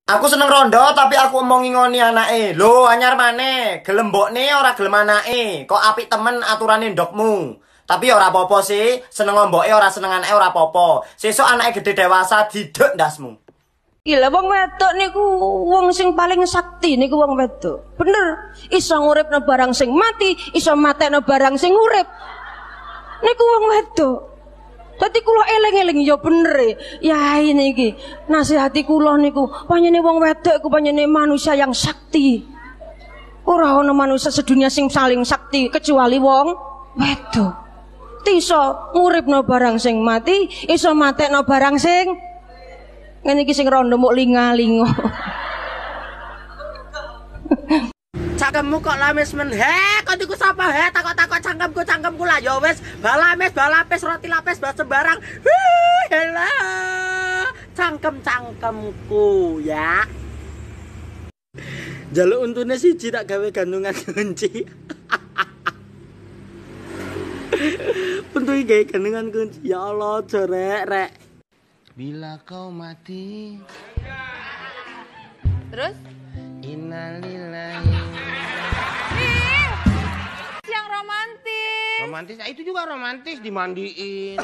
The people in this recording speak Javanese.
Aku seneng rondo tapi aku omong ngoni anake. Lho, anyar maneh, gelem mbokne ora gelem anake. Kok apik temen aturane ndokmu. Tapi ora apa-apa sih, seneng omboke ora seneng anake ora apa-apa. Sesuk anake gede dewasa didek ndasmu. Gila wong wedok niku wong sing paling sakti niku wong wedok. Bener, iso nguripno barang sing mati, iso matekno barang sing urip. Niku wong wedok. Dadi kula eling-eling ya bener ya ini iki. Nasihati kula niku, panjenengan wong wedok iku panjenengan manusia yang sakti. Ora ana manusia sedunia sing saling sakti kecuali wong wedok. Iso nguripno barang sing mati, iso matekno barang sing ngene iki sing rondo muk linga-linga. Cangkemmu kok lames men kok iku sapa takok-takok cangkemku lah ya wis balapes roti lapis bas sembarang. Hello cangkemku ya. Jaluk untune siji tak gawe gandungan kunci. Untuk gawe gandungan kunci ya Allah jorek rek. Bila kau mati. Terus? Innalillahi. Yang romantis. Romantis, itu juga romantis dimandiin.